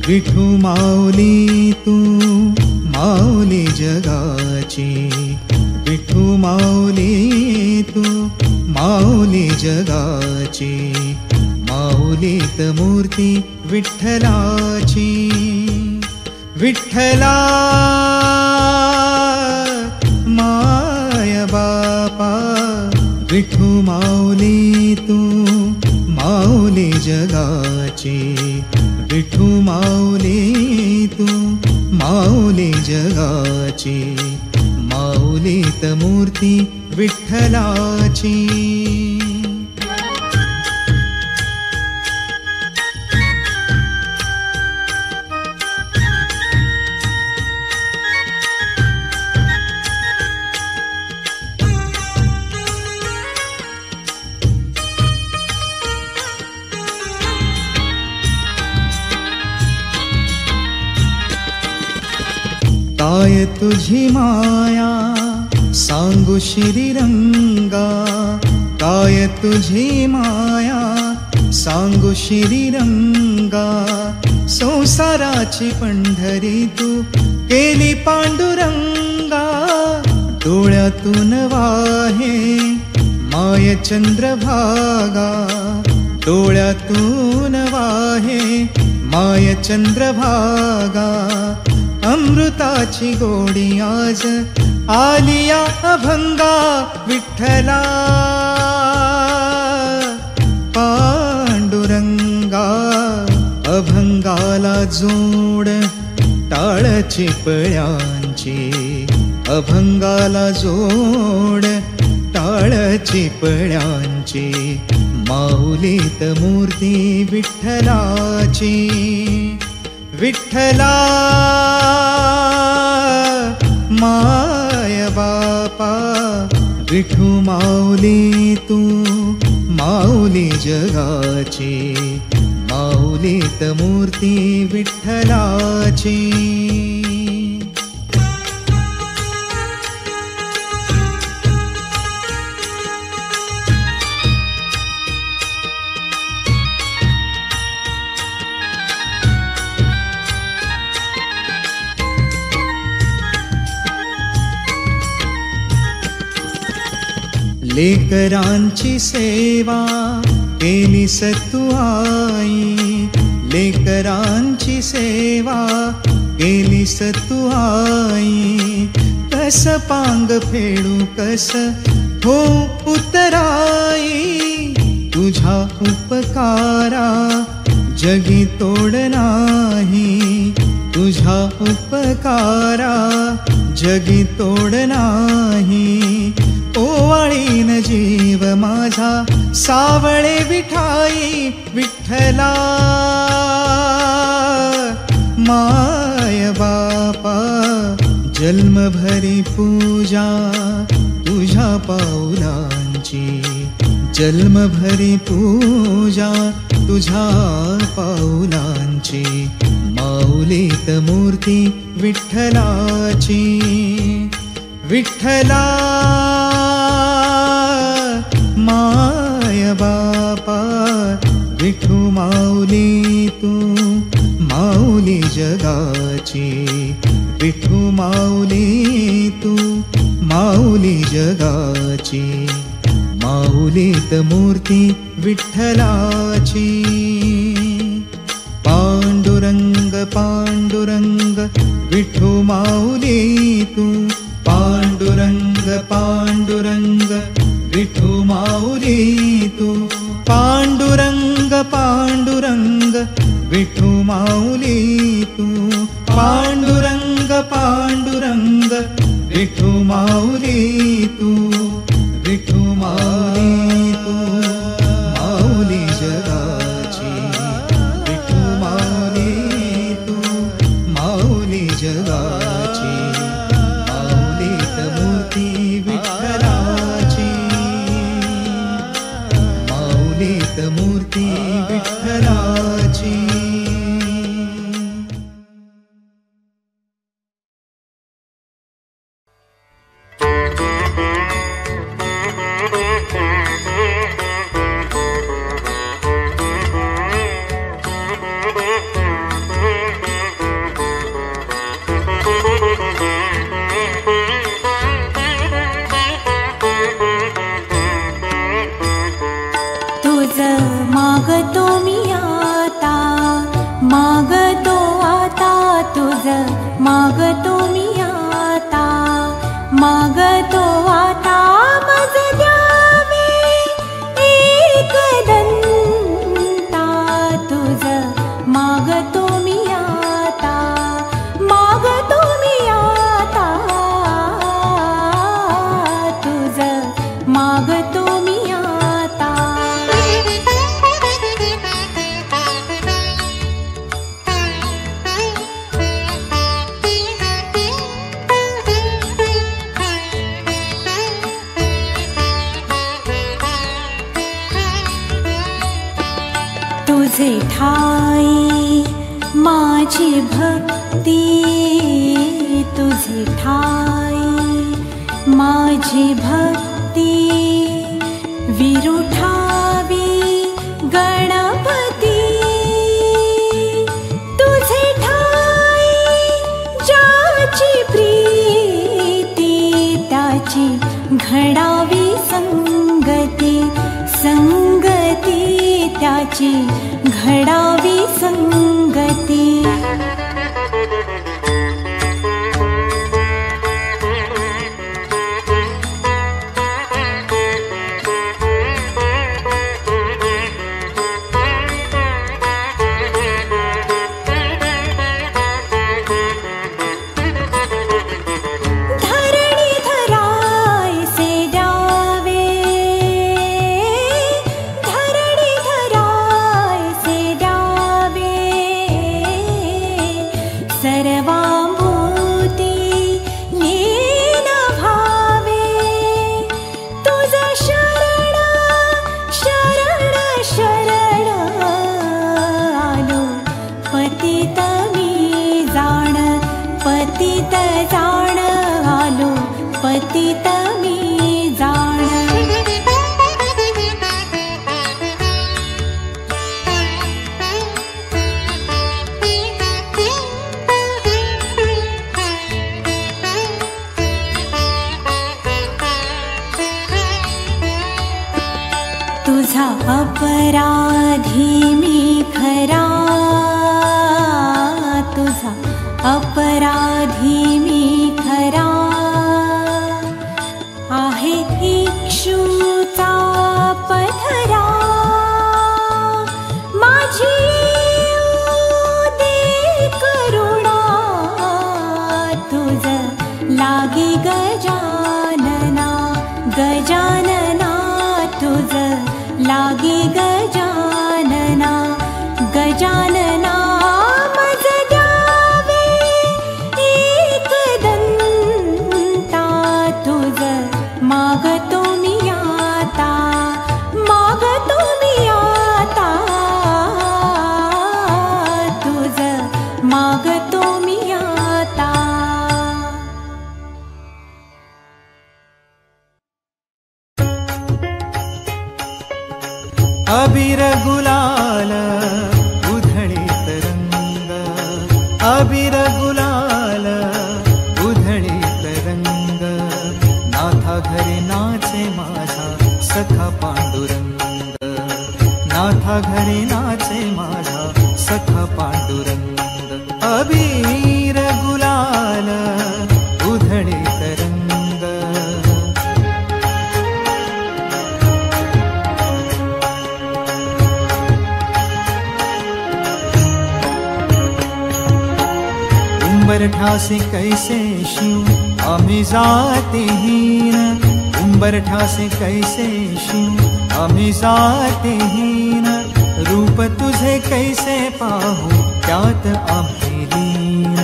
विठू माऊली तू माऊली जगाची, विठू माऊली तू माऊली जगाची, माऊलीत मूर्ती विठ्ठलाची. विठ्ठला माय बापा, विठू माऊली तू माऊली जगाची, विठू माऊली तू माऊली जगाची, माऊलीत मूर्ती विठ्ठलाची. काय तुझी माया सांगू श्रीरंगा, काय तुझी माया सांगू श्रीरंगा, संसाराची पंढरी तू केली पांडुरंगा. डोळ्यातून वाहे माय चंद्रभागा, डोळ्यातून वाहे माय चंद्रभागा, अमृताची गोडी आज आलिया अभंगा. विठ्ठला पांडुरंगा, अभंगाला जोड टाळची पळ्यांची, अभंगाला जोड टाळची पळ्यांची, माऊलीत मूर्ती विठ्ठलाची. विठ्ठला माय बापा, विठू माऊली तू माऊली जगाची, माऊलीत मूर्ती विठ्ठलाची. लेकरांची सेवा केली सतू आई, लेकरांची सेवा केली सतू आई, कस पांग फेडू कस हो उतराई, तुझा उपकारा जगी तोड नाही, तुझा उपकारा जगी तोड नाही. ओवाळीन जीव माझा सावळे विठाई. विठ्ठला माय बापा, जन्मभरी पूजा तुझ्या पाऊलांची, जन्मभरी पूजा तुझ्या पाऊलांची, माऊलीत मूर्ती विठ्ठलाची. विठ्ठला माय बापा, विठू माऊली तू माऊली जगाची, विठू माऊली तू माऊली जगाची, माऊलीत मूर्ती विठ्ठलाची. पांडुरंग पांडुरंग विठू माऊली तू, पांडुरंग पांडुरंग विठू माऊली तू, पांडुरंग पांडुरंग विठू माऊली तू, पांडुरंग पांडुरंग विठू माऊली तू. विठू माऊली तू माऊली जगाची, विठू माऊली तू माऊली जगाची, माऊलीत मूर्ती विठ्ठलाची, माऊलीत मूर्ती विठ्ठलाची. मागतो आता तुझ मागतो मी आता, मागतो आता मज द्यावे एकदंता तुझ मागतो मी आता, मागतो मी आता तुझ मागतो मी आता. तुझे ठाई माझी भक्ती, तुझे ठाई माझी भक्ती, विरुठावी गणपती. तुझे ठाई ज्याची प्रीती, त्याची घडावी संगती, संगती त्याची घडावी संगती. पतित जाण आलो, पतित मी जाण. तुझा अपराधी मी खरा, तुझा अपराधी मी खरा. आहे इक्षुचा पथरा, माझी दे करुणा. तुझ लागी गजानना, गजानना तुझ लागी गजानना, गजानना. मज द्यावे एकदंता तुझ मागतो मी आता, मागतो मी आता तुझ मागतो मी आता. अबीर गुलाल उधळीत रंग, अबीर गुलाल उधळीत रंग. नाथा घरी नाचे माझा सखा पांडुरंग, नाथा घरी नाचे माझा सखा पांडुरंग. अबीर गुलाल उधळीत रंग. उंबरठ्यासे कैसे शिव आम्ही जातीहीन, उंबरठ्यासे कैसे शिव आम्ही जातीहीन. रूप तुझे कैसे पाहू त्यात आम्ही लीन,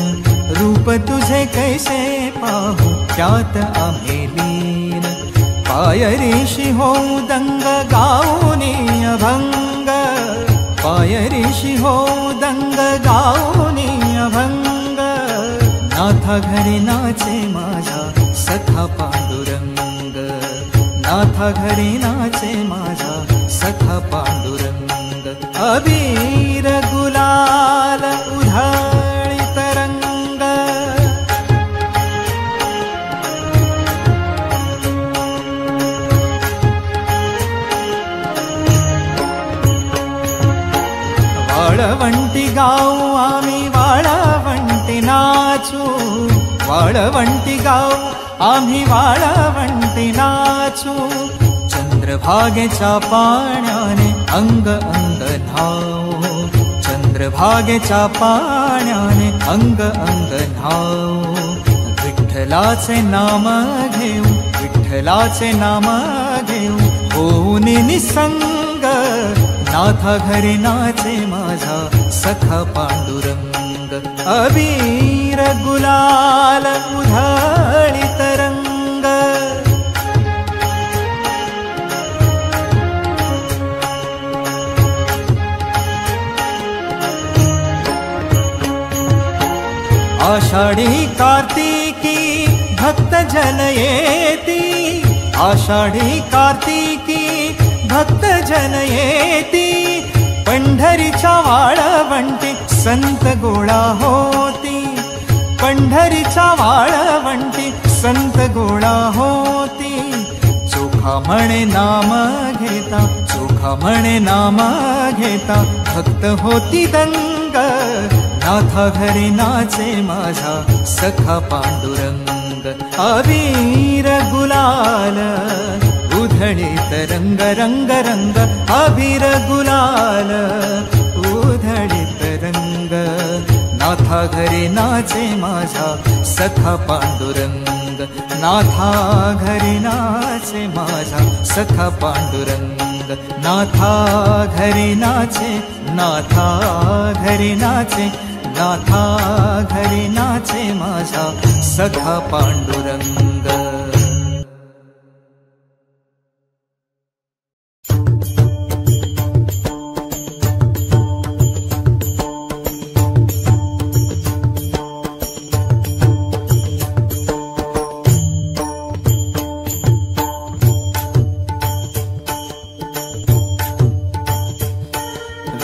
रूप तुझे कैसे पाहू त्यात आम्ही लीन. पायरीशी होऊ दंग गाऊनी अभंग, पायरीशी होऊ दंग गाऊनी अभंग. नाथा घरी नाचे माझा सखा पांडुरंग, नाथा घरी नाचे माझा सखा पांडुरंग. अबीर गुलाल उधळीत रंग. वाळवंटी गाऊ नाचू, वाळवंटी गाऊ आम्ही वाळवंटी नाचू. चंद्रभागेच्या पाण्याने अंग अंग न्हाऊ, चंद्रभागेच्या पाण्याने अंग अंग न्हाऊ. विठ्ठलाचे नाम घेऊ, विठ्ठलाचे नाम घेऊ, होऊन निसंग नाथा घरी नाचे माझा सखा पांडुरंग. अबीर गुलाल उधळीत रंग, आषाढी कार्तिकी भक्त जन येती, आषाढी कार्तिकी भक्त जन येती. पंढरीच्या वाळवंटी संत गोळा होती, पंढरीच्या वाळवंटी संत गोळा होती. चोखा म्हणे नाम घेता, चोखा म्हणे नाम घेता, भक्त होती दंग. नाथा घरी नाचे माझा सखा पांडुरंग. अबीर गुलाल उधळीत रंग रंग रंग, अबीर गुलाल उधळीत रंग. नाथा घरी नाचे माझा सखा पांडुरंग, नाथा घरी नाचे माझा सखा पांडुरंग. नाथा घरी नाचे, नाथा घरी नाचे, नाथा घरी नाचे माझा सखा पांडुरंग.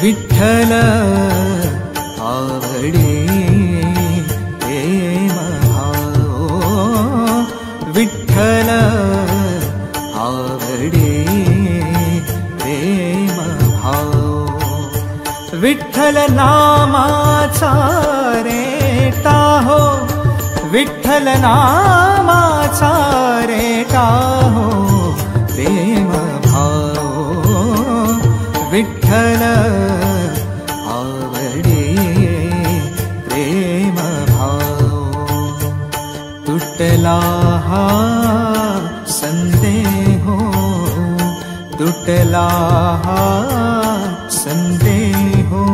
विठ्ठल आवडे प्रेम भाव, विठ्ठल आवडे प्रेम भाव. विठ्ठल नामाचा रेटा हो, विठ्ठल नामाचा रेटा हो प्रेम भाव. विठ्ठल आवडे प्रेम भाव. तुटला हा संदेहो, तुटला हा संदेहो.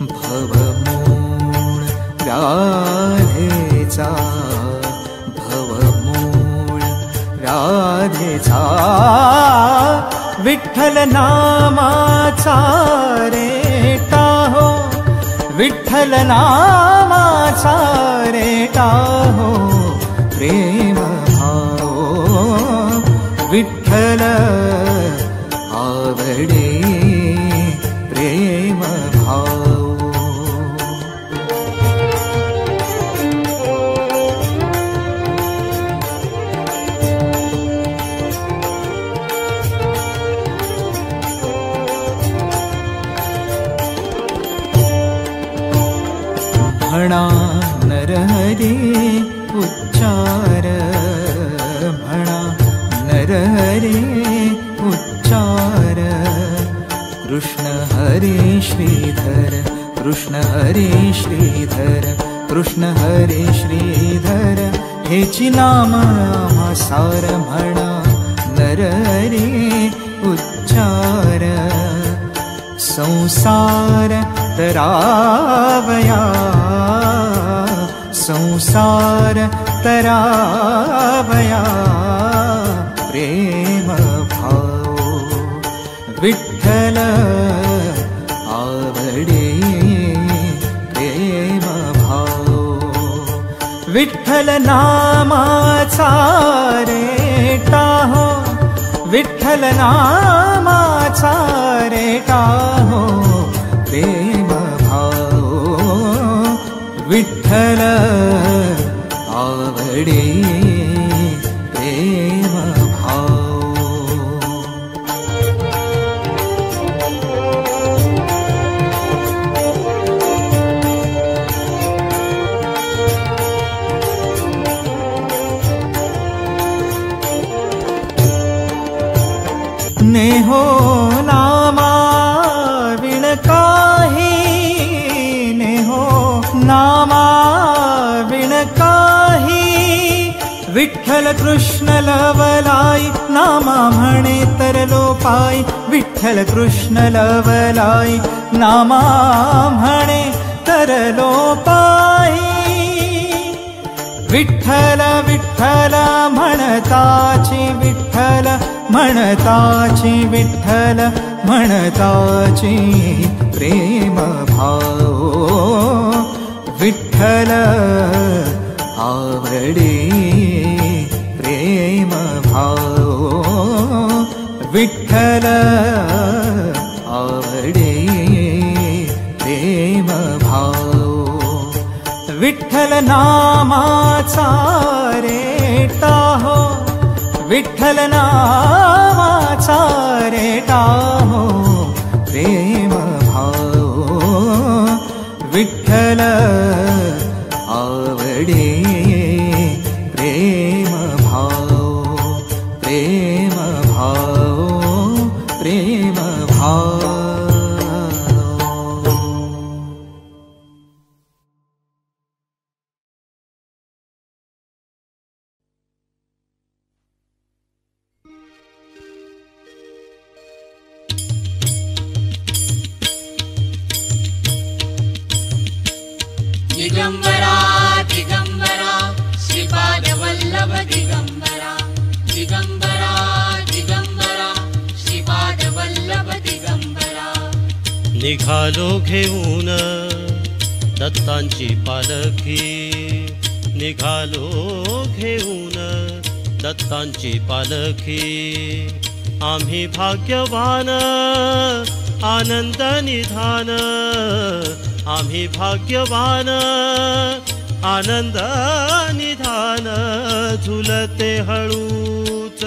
भवमूळ राधेचा, भवमूळ राधेचा. विठ्ठल नामाचा रेटा हो, विठ्ठल नामाचा रेटा हो प्रेम भाव. विठ्ठल आवडे प्रेम भाव. म्हणा नरहरी उच्चार, म्हणा नरहरी उच्चार. कृष्ण हरे श्रीधर, कृष्ण हरे श्रीधर, कृष्ण हरे श्रीधर. हेची नाम आम्हा सार. म्हणा नरहरी उच्चार. संसार तरावया, संसार तरावया प्रेम भाव. विठ्ठल आवडे प्रेम भाव. विठ्ठल नामाचा रेटा हो, विठ्ठल नामाचा रेटा हो प्रेम भाव. विठ्ठल आवडे प्रेम भाव. नामा विण काही, विठ्ठल कृष्ण लवलाई, नामा म्हणे तरलो पाई, विठ्ठल कृष्ण लवलाई, नामा म्हणे तरलो पाई. विठ्ठल विठ्ठल म्हणताची, विठ्ठल म्हणताची, विठ्ठल म्हणताची प्रेम भाव. विठ्ठल आवडे प्रेम भाव. विठ्ठल आवडे प्रेम भाव. विठ्ठल नामाचा रेटा हो, विठ्ठल नामाचा रेटा हो प्रेम भाव. विठ्ठल आवडे प्रेम भाव. प्रेम भाव, प्रेम भाव. दिगंबरा दिगंबरा श्रीपाद वल्लभ दिगंबरा. दिगंबरा दिगंबरा श्रीपाद वल्लभ दिगंबरा. निघालो घेऊन दत्तांची पालखी, निघालो घेऊन दत्तांची पालखी. आम्ही भाग्यवान आनंद निधान, आम्ही भाग्यवान आनंद निधान. झुलते हळूच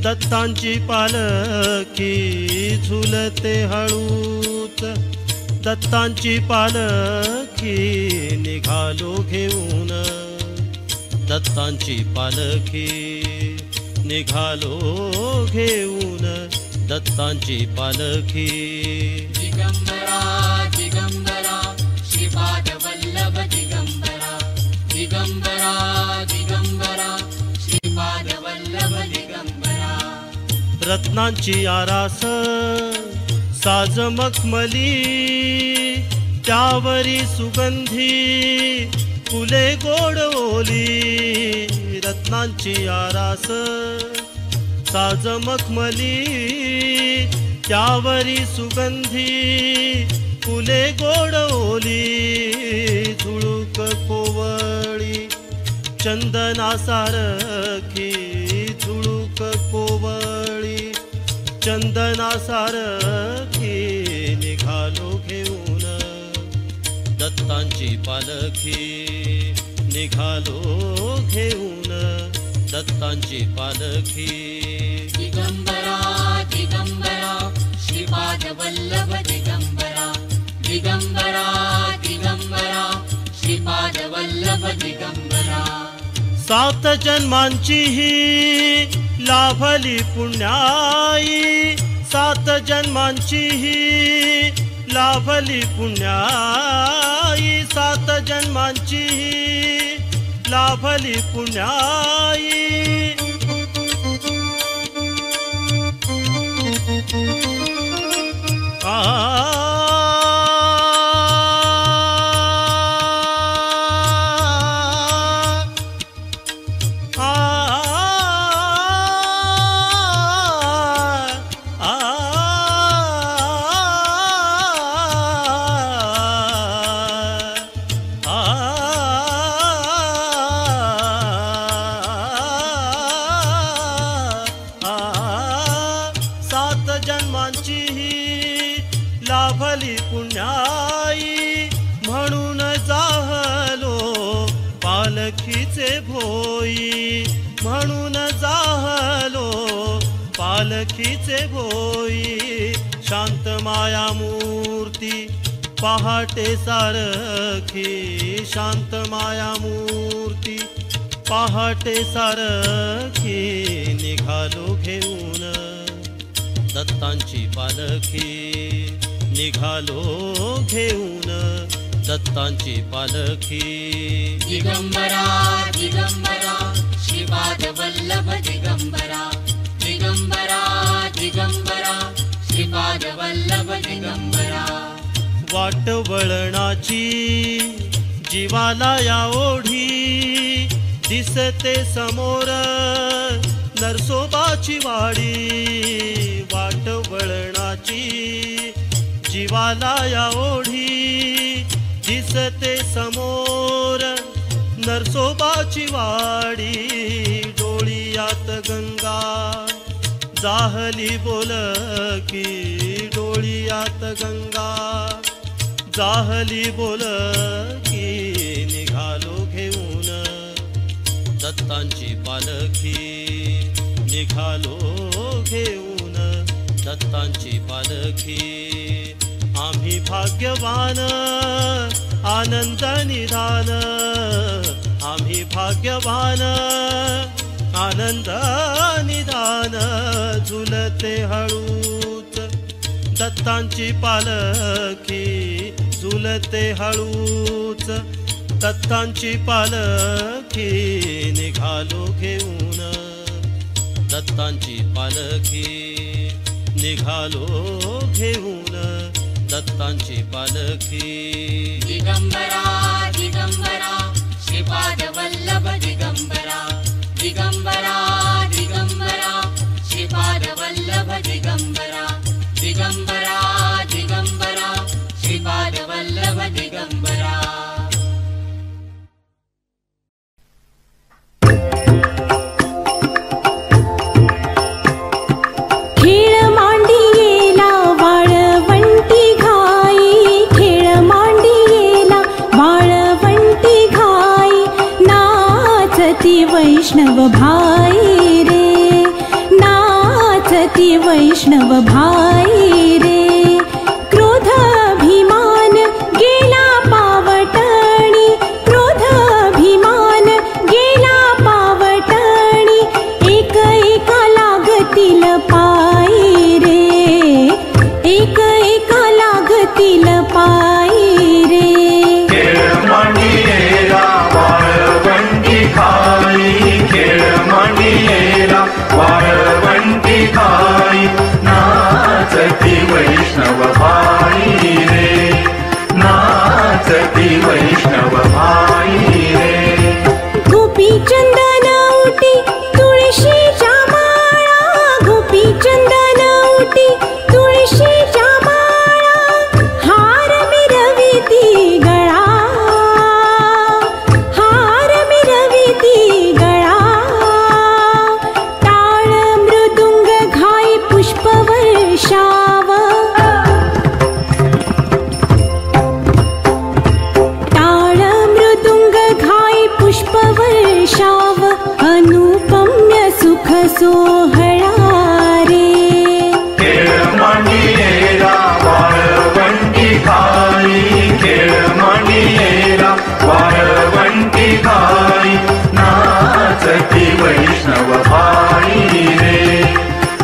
दत्तांची पालखी, झुलते हळूच दत्तांची पालखी. निघालो घेऊन दत्तांची पालखी, निघालो घेऊन दत्तांची पालखी. दिगंबरा दिगंबरा श्रीपाद वल्लभ दिगंबरा. दिगंबरा दिगंबरा श्रीपाद वल्लभ दिगंबरा. रत्नांची आरास साज मखमली, त्यावरी सुगंधी फुले गोड ओली. रत्नांची आरास साज मखमली, त्यावरी सुगंधी फुले गोड ओली. झुळूक कोवळी चंदना सारखी, झुळूक कोवळी चंदना सारखी. निघालो घेऊन दत्तांची पालखी, निघालो घेऊन दत्तांची पालखी. दिगंबरा दिगंबरा श्रीपाद वल्लभ दिगंबरा. दिगंबरा दिगंबरा श्रीपाद वल्लभ दिगंबरा. 7 जन्मांची ही लाभली पुण्याई, 7 जन्मांची ही लाभली पुण्याई. 7 जन्मांची ही लाभली पुण्याई. लाभली पुण्याई म्हणून जाहलो पालखीचे भोई, म्हणून जाहलो पालखीचे भोई. शांत माया मूर्ती पहाटे सारखी, शांत माया मूर्ती पहाटे सारखी. निघालो घेऊन दत्तांची पालखी, निघालो घेऊन दत्तांची पालखी दिगंबरा दिगंबरा श्रीपाद वल्लभ दिगंबरा दिगंबरा दिगंबरा श्रीपाद वल्लभ दिगंबरा वाट वळणाची जीवाला या ओढी दिसते समोर नरसोबाची वाडी वाट वळणाची जीवाला या ओढी दिसते समोर नरसोबाची वाडी डोळियात गंगा जाहली बोलकी डोळियात गंगा जाहली बोलकी निघालो घेऊन दत्तांची पालखी निघालो घेऊन दत्तांची पालखी आम्ही भाग्यवान आनंद निधान आम्ही भाग्यवान आनंद निधान झुलते हळूच दत्तांची पालखी झुलते हळूच दत्तांची पालखी निघालो घेऊन दत्तांची पालखी निघालो घेऊन दत्तांची पालखी दिगंबरा दिगंबरा श्रीपाद वल्लभ दिगंबरा दिगंबरा दिगंबरा श्रीपाद वल्लभ दिगंबरा दिगंबरा दिगंबरा श्रीपाद वल्लभ दिगंबरा वैष्णव भाई रे नाचती वैष्णव भाई रे क्रोध अभिमान गेला पावटणी क्रोध अभिमान गेला पावटणी एक एका लागतील पायी रे एक एका लागतील पायी रे नाचती वैष्णव भाई रे नाचती वैष्णव भाई रे गोपी चंदन उटी तुळशीच्या माळा गोपी चंदन उटी तुळशीच्या माळा हार मिरविती गळा हार मिरविती गळा टाळ मृदुंग घाई पुष्पवर्षाव टाळ मृदुंग घाई पुष्पवर्षाव अनुपम्य सुख सोहळा रे खेळमणियेरा वाळवंटी खाई खेळमणियेरा वाळवंटी खाई नाचती वैष्णव भाई रे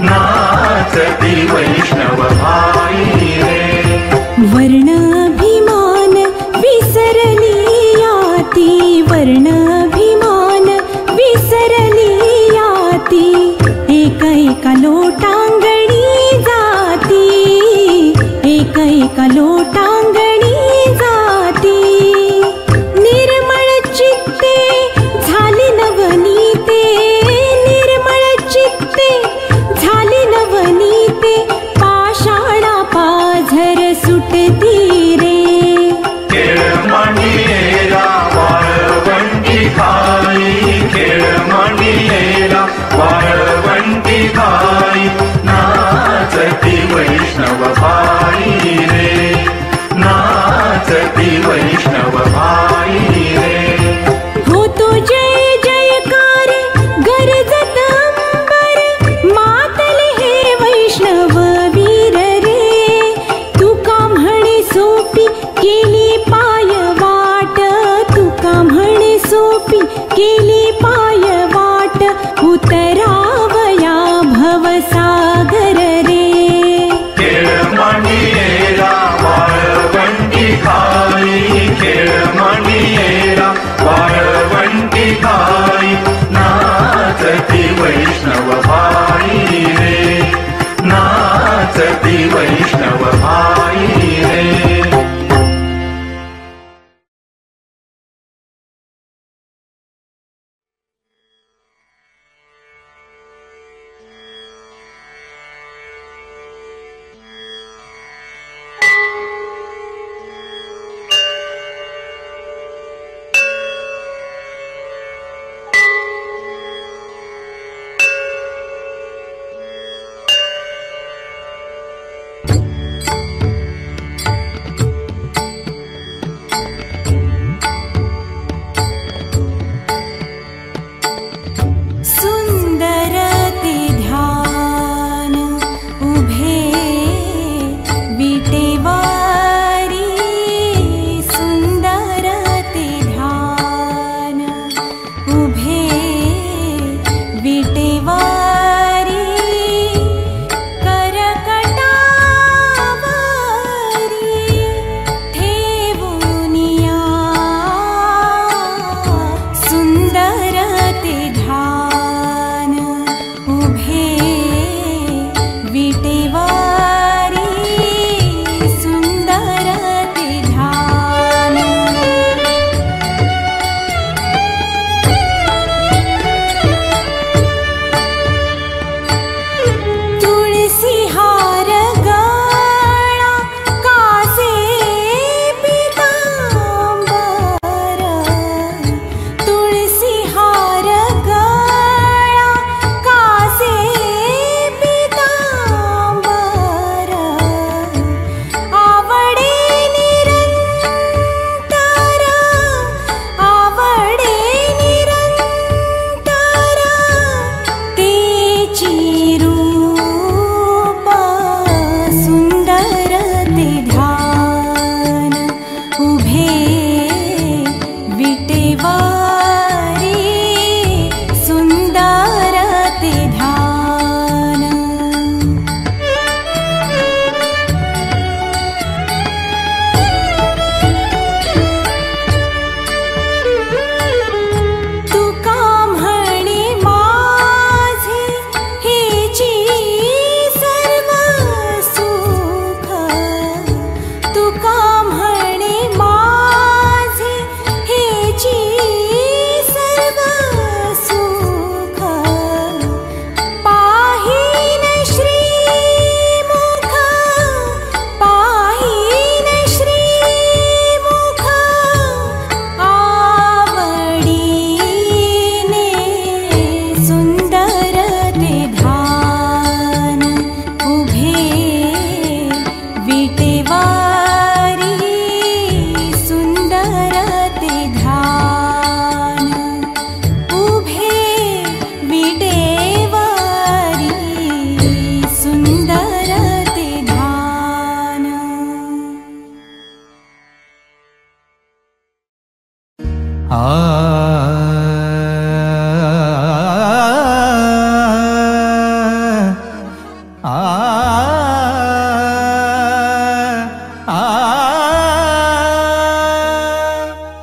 नाचती वैष्णव भाई रे वर्ण अभिमान विसरली याती वर्ण अभिमान विसरली याती एक एका लोटांगणी जाती एक एका लोटांगणी जाती निर्मळ चित्ते झाली नवनीते निर्मळ चित्ते झाली नवनीते पाषाणा पाझर सुटती रे खेळमणियेरा वाळवंटी खाई खेळमणियेरा वाळवंटी खाई नाचती वैष्णव भाई रे नाचती वैष्णव भाई रे होतो जय जयकार गरजत अंबर मातले हे वैष्णव वीर रे तुका म्हणे सोपी केली पाय वाट तुका म्हणे सोपी केली पाय वाट उतरावया भवसागर रे खेळमणियेरा वाळवंटी खाई खेळमणियेला वाळवंटी घाई नाचती वैष्णव भाई रे नाचती वैष्णव भाई रे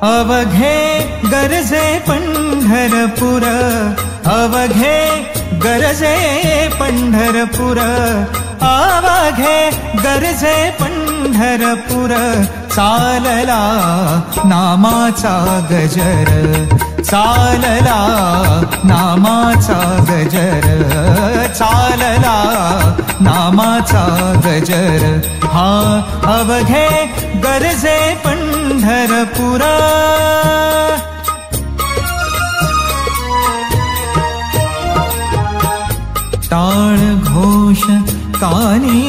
अवघे गरजे पंढरपूर, अवघे गरजे पंढरपूर, अवघे गरजे पंढरपूर, चालला नामाचा गजर, चालला नामाचा गजर, चालला नामाचा गजर, हा अवघे गरजे पंढरपूर. टाळ घोष कानी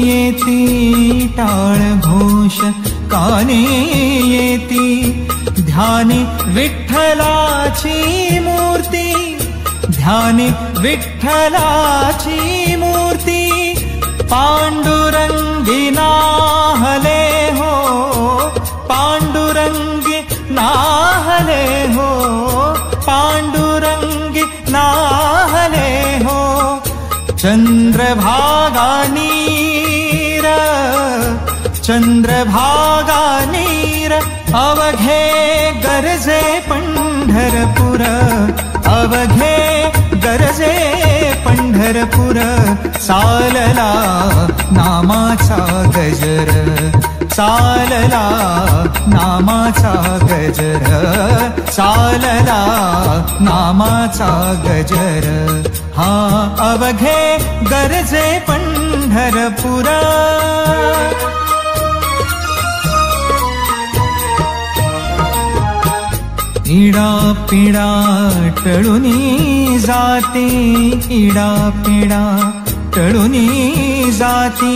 येती, टाळ घोष कानी येती, ध्यानी विठ्ठलाची मूर्ती, ध्यानी विठ्ठलाची मूर्ती, पांडुरंगी नाहले हो, पांडुरंगी नाहले हो, पांडुरंगी नाहले हो. चंद्रभागा नीर, चंद्रभागा नीर, अवघे गरजे पंढरपुर, अवघे गरजे पंढरपुर, चालला नामाचा गजर, चालला नामाचा गजर, चालला नामाचा गजर, हा अवघे गरजे पंढरपुर. इडा पिडा टळुनी जाती, इडा पिडा टळुनी जाती,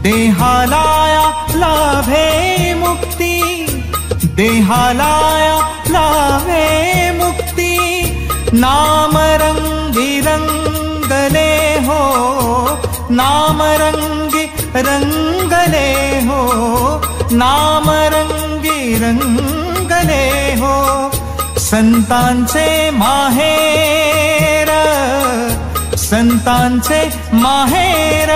देहालाया लाभे मुक्ती, देहालाया लाभे मुक्ती. नाम रंगी रंगले हो, नाम रंगी रंगले हो, नाम रंगी रंगले हो. संतांचे माहेर, संतांचे माहेर,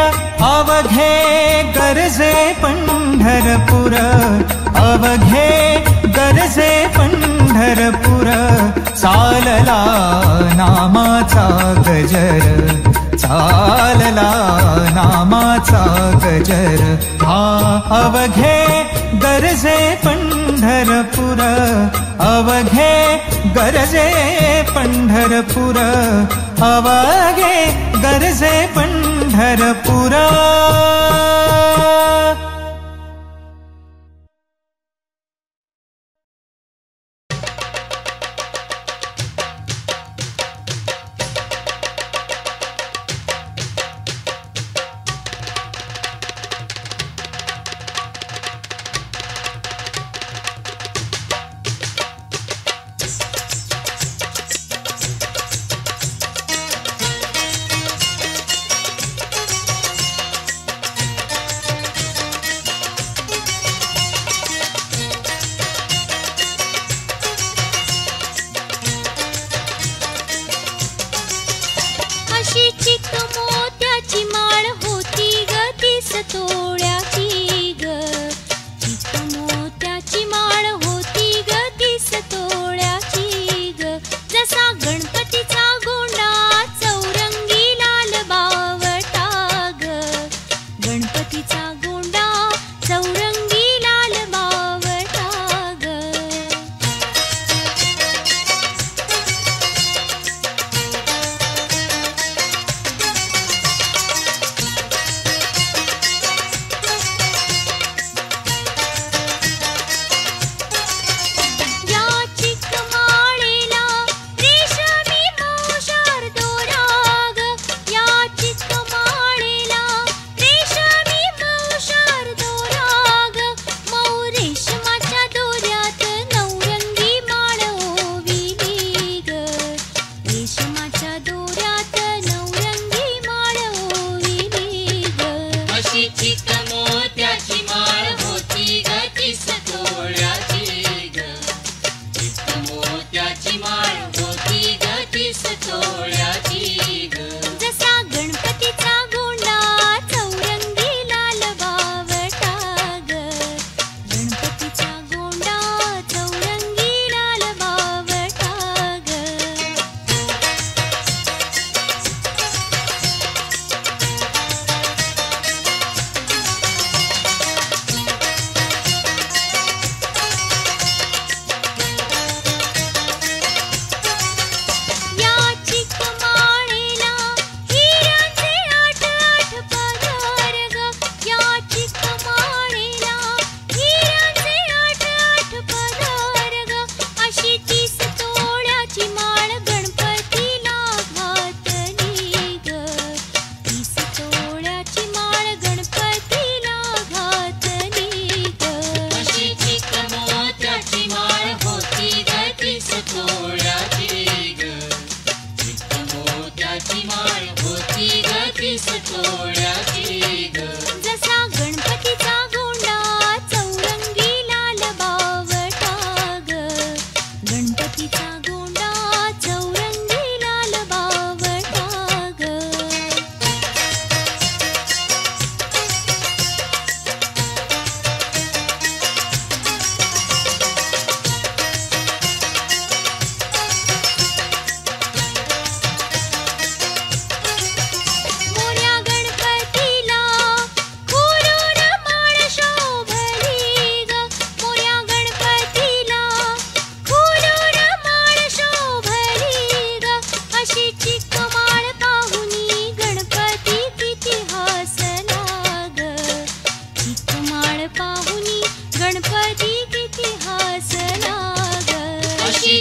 अवघे गरजे पंढरपुर, अवघे गरजे पंढरपुर, चालला नामाचा गजर, चालला नामाचा गजर, हा अवघे गरजे पंढरपुर, अवघे गरजे पंढरपुर, अवघे गरजे पंढरपुर.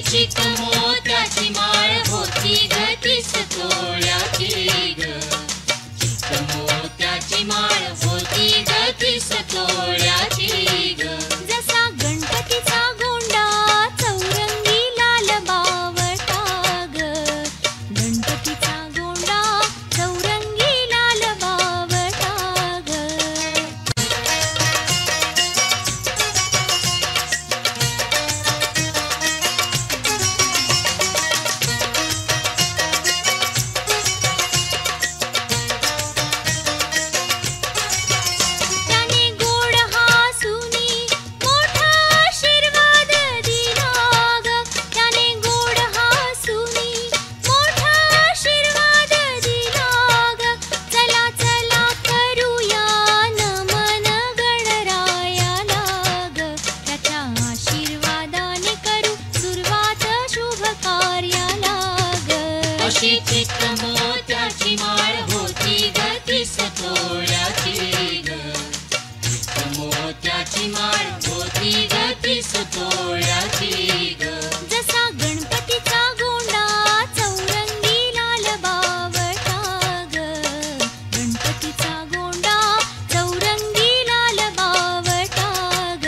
चिक मोत्याची माळ होती ग तीस तोळ्याची ग. चिक मोत्याची माळ होती ग तीस तोळ्याची ग. जसा गणपतीचा गोंडा चौरंगी लाल बावटा ग. गणपतीचा गोंडा चौरंगी लाल बावटा ग. त्याने गोड हासुनी मोठा आशीर्वाद दिला ग. त्याने गोड हासुनी मोठा आशीर्वाद दिला ग. चला चला करूया नमन गणरायाला ग. त्याच्या आशीर्वादाने करू सुरुवात शुभ कार्याला ग. अशी चिक मोत्याची माळ होती ग तीस तोळ्याची ग. चिक मोत्याची माळ होती ग तीस तोळ्याची ग. जसा गणपतीचा गोंडा चौरंगी लाल बावटा ग. गणपतीचा गोंडा चौरंगी लाल बावटा ग.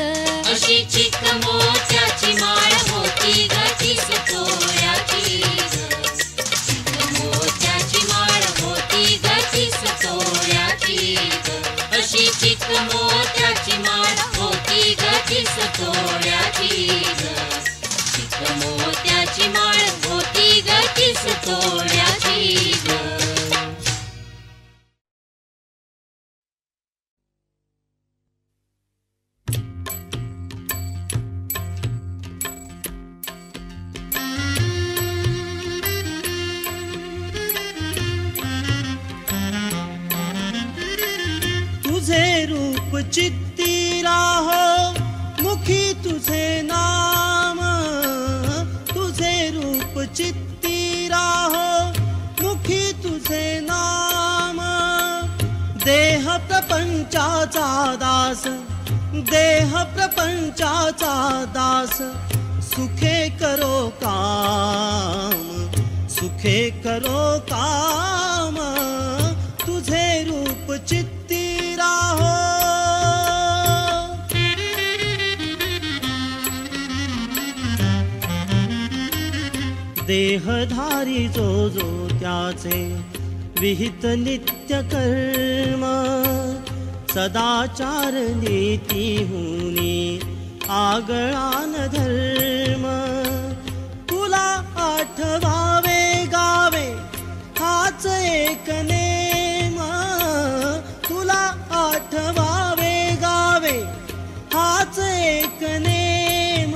अशी चिक मोत्याची माळ होती ग तीस तोळ्याची ग. चिक मोत्याची माळ होती ग तीस तोळ्याची ग. अशी चिक मोत्याची माळ होती ग तीस तोळ्याची ग. चिक मोत्याची माळ होती ग तीस तोळ्याची ग. तुझे रूप चित्ती राहो मुखी तुझे नाम. तुझे रूप चित्ती राहो मुखी तुझे नाम. देह प्रपंचाचा दास देह प्रपंचाचा दास. सुखे करो काम सुखे करो काम. तुझे रूप चित्ती राहो. देहधारी जो जो त्याचे विहित नित्य कर्म. सदाचार नीती हुनी आगळान धर्म. तुला आठवावे गावे हाच एक नेम. तुला आठवावे गावे हाच एक नेम.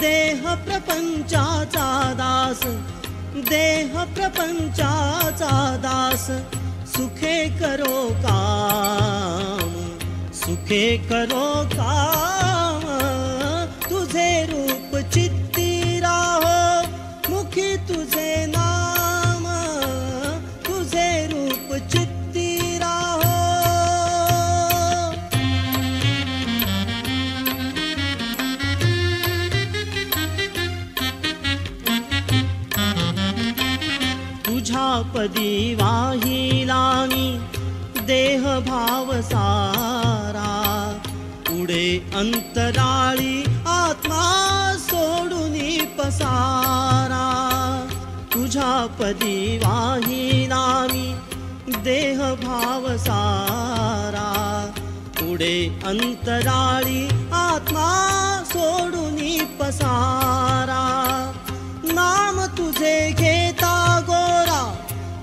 देह प्रपंचाचा दास देह प्रपंचाचा दास. सुखे करो काम सुखे करो काम. तुझे रूप चित्ती राहो मुखी तुझे नाम. तुझे रूप चित्ती राहो. तुझ्या पदी वाहिला मी देह भाव सारा. पुढे अंतराळी आत्मा सोडूनी पसारा. तुझ्या पदी वाहिला मी देह भाव सारा. पुढे अंतराळी आत्मा सोडूनी पसारा. नाम तुझे घेता गोरा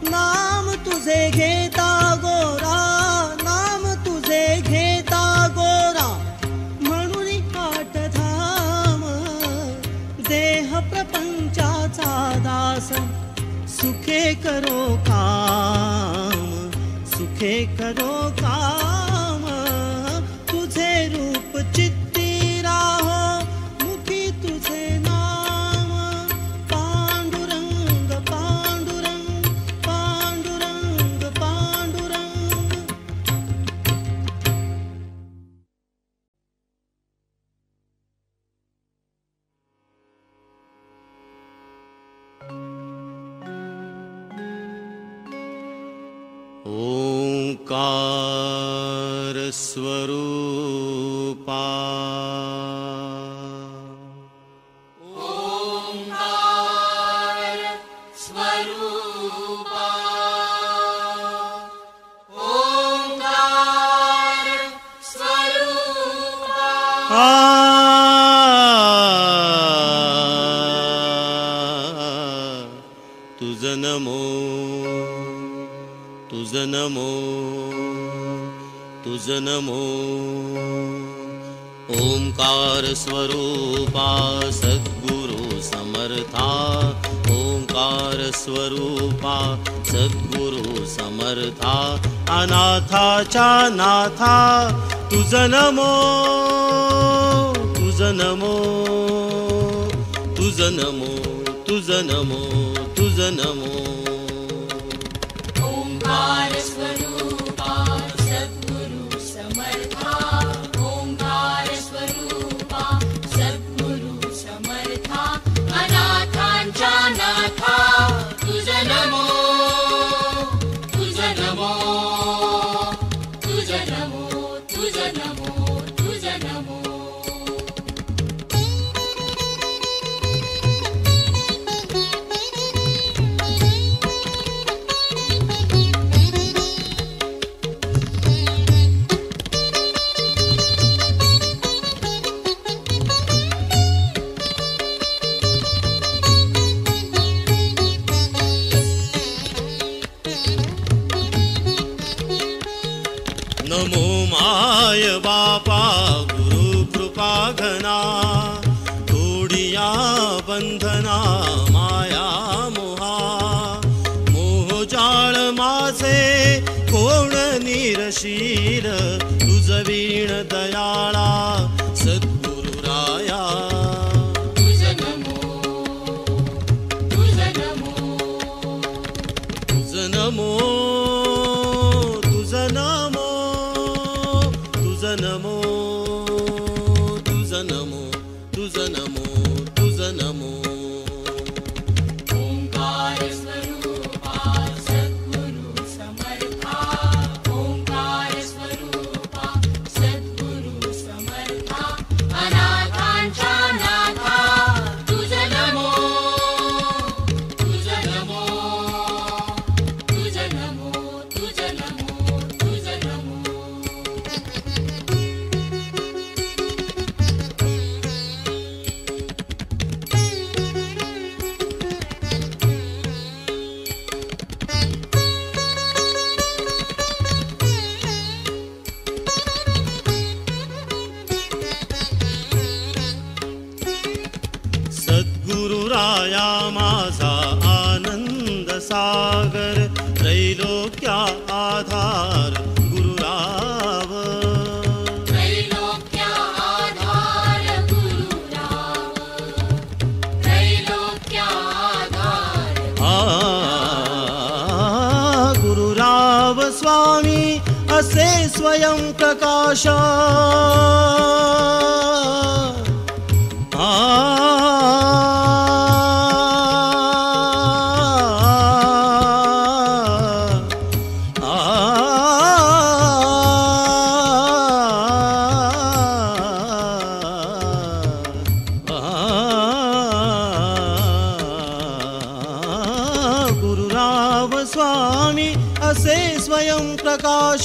नाम तुझे घेता गोरा. नाम तुझे घेता गोरा म्हणून आठ धाम. देह प्रपंचाचा दास सुखे करो काम सुखे करो काम. तुझे रूप चित्ती राहो नमो तुझ नमो तुझ नमो ओंकार स्वरूपा सद्गुरु समर्था ओंकार स्वरूपा सद्गुरु समर्था अनाथाच्या नाथा तुझ नमो तुझ नमो तुझ नमो तुझ नमो तुझ नमो ओंकार स्वरूपा सद्गुरु समर्था ओंकार स्वरूपा सद्गुरु समर्था अनाथांच्या नाथा तुझ नमो तुझ नमो तुझ नमो तुझ नमो तुझ नमो नमो माय बापा गुरु कृपा घना तोडिया बंधना माया मोहा मोहजाळ माझे कोण निरशील तुझ वीण दयाळा सद्गुरु राया तुझ नमो तुझ नमो तुझ नमो तुझ नमो तुझ नमो तुझ नमो तुझ नमो तुझ नमो ओंकार स्वरूपा सद्गुरु समर्था ओंकार स्वरूपा सद्गुरु समर्था अनाथांच्या नाथा तुझ नमो तुझ नमो तुझ नमो तुझ नमो तुझ नमो सद्गुरु राया माझा आनंद सागर त्रैलोक्या आधार गुरुराव त्रैलोक्या आधार गुरुराव त्रैलोक्या आधार गुरुराव स्वामी असे स्वयं प्रकाश गुरुराव स्वामी असे स्वयं प्रकाश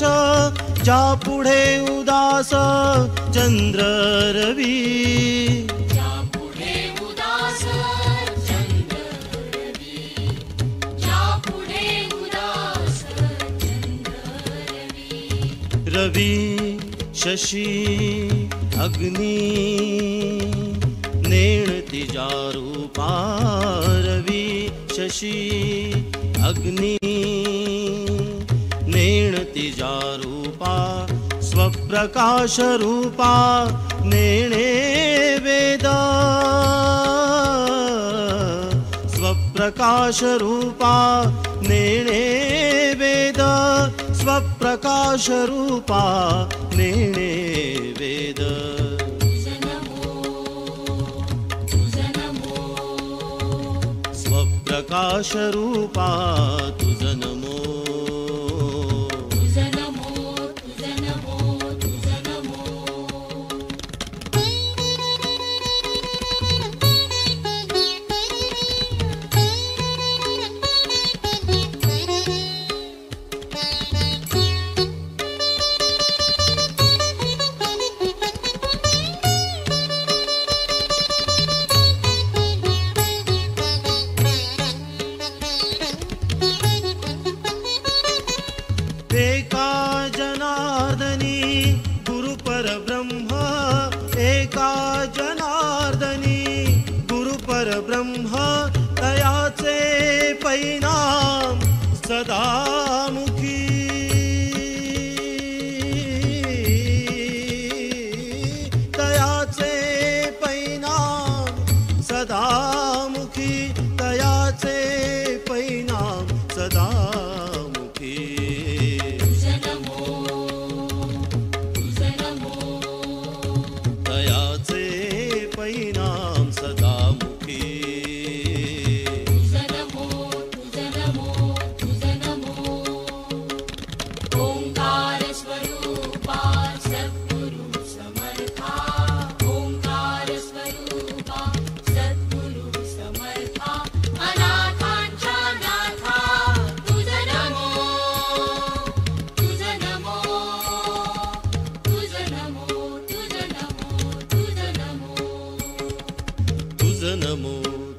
जा पुढे उदास चंद्र रवी या पुढे उदास चंद्र रवी या पुढे उदास चंद्र रवी रवी शशी अग्नि नेण तिजा रूपा रवी शशी अग्नि नेण तिजा रूपा स्वप्रकाश रूपा नेणे वेद स्वप्रकाश रूपा नेणे वेद स्वप्रकाश रूपा नेणे वेद तुझ नमो तुझ नमो स्वप्रकाश रूपा तुझ नमो तुझ नमो तुझ नमो तुझ नमो नमो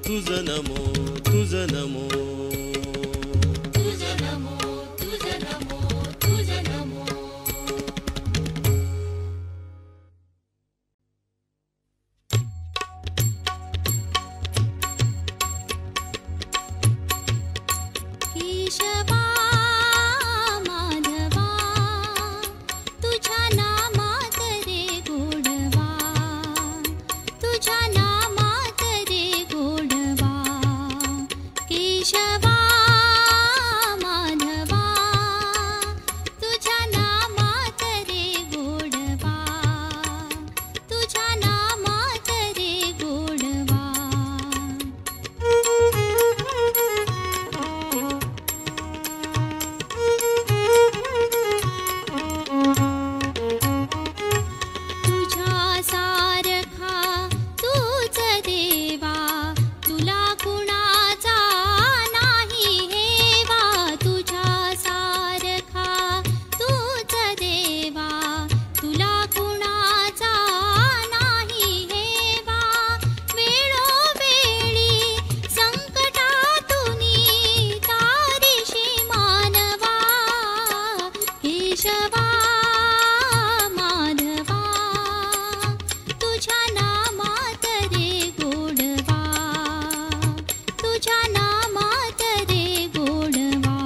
तुझ नमो तुझ नमो तुझ नमो तुझ नमो तुझ नमो केशवा माधवा तुझ्या नामात रे गोडवा तुझ्या नामात रे गोडवा केशवा माधवा तुझ्या नामात रे गोडवा तुझ्या नामात रे गोडवा तुझ्या सारखा तूच देवा तुला कुणाचा नाही हेवा तुझ्या सारखा तूच देवा तुला कुणाचा नाही हेवा वेळोवेळी संकटातून तारीशी मानवा केशवा माधवा तुझ्या नामात रे गोडवा तुझ्या नामात रे गोडवा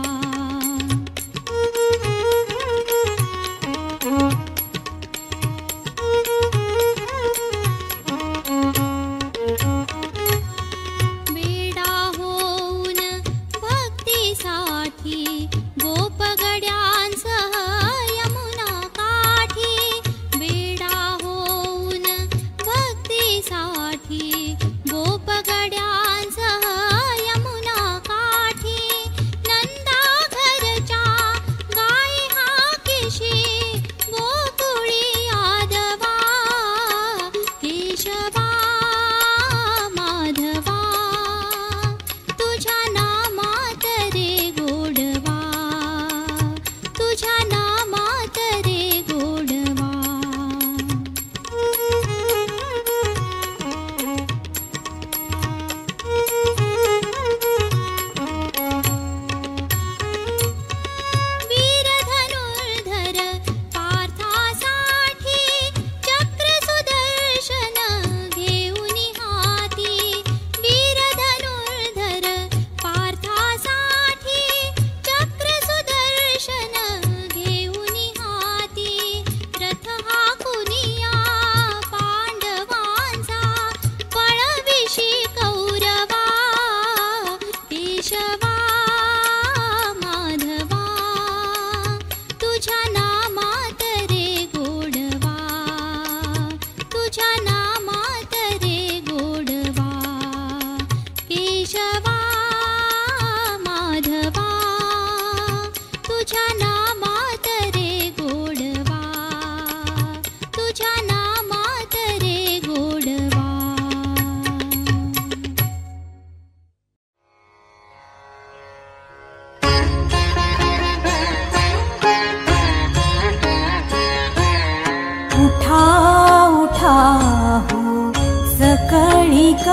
वेडा होऊन भक्तीसाठी गोपगड्यांसह यमुना काठी वेडा होऊन भक्तीसाठी गोपगड्यांसह यमुना काठी नंदा घरच्या गाई हाकीशी गोकुळी यादवा केशवा माधवा तुझ्या नामात रे गोडवा तुझ्या नामात रे गोडवा वीर धनुर्धर पार्थासाठी चक्र सुदर्शन घेऊन हाती वीर धनुर्धर पार्थासाठी चक्र सुदर्शन घेऊन हाती रथ हाकुनिया पांडवांचा पळविशी कौरवा केशवा माधवा तुझ्या नामात रे गोडवा तुझ्या नामात रे गोडवा केशवा माधवा तुझ्या नामात रे गोडवा तुझ्या नामात रे गोडवा उठा उठा हो सकळिक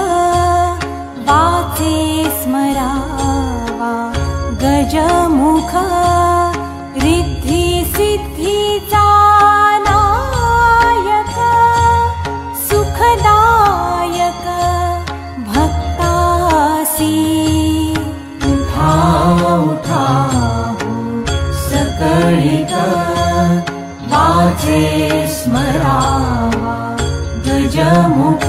वाचे स्मरावा गजमुख रिद्धी सिद्धीचा नायक सुखदायक भक्तासी उठा उठा हो सकळिक वाचे स्मरावा गजमुख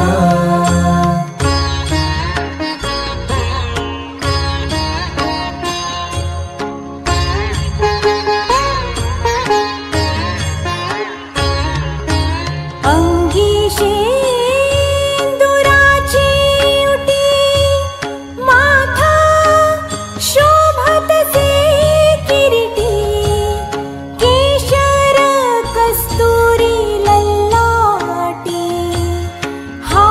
अंगी शेंदुराची उटी माथा शोभतसे किरीटी केशर कस्तुरी लल्लाटी हा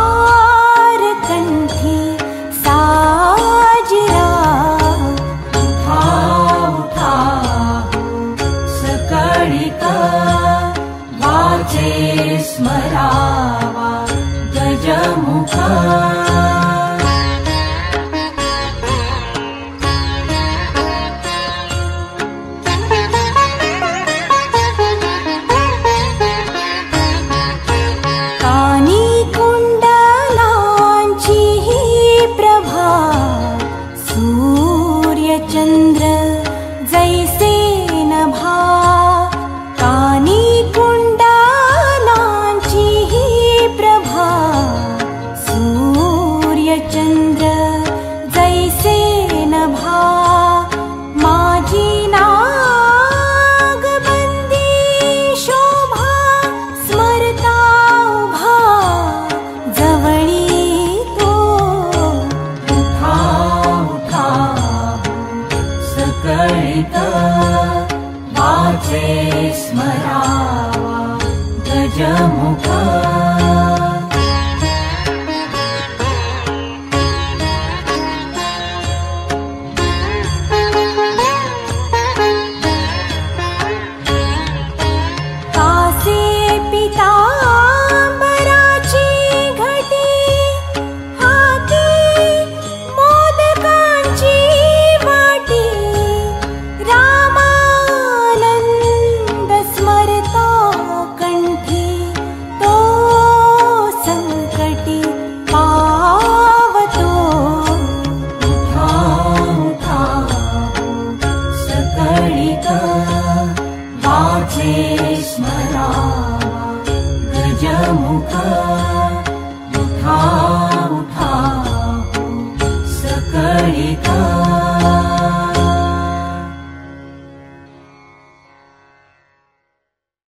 गजमुख उठा उठा हो सकळी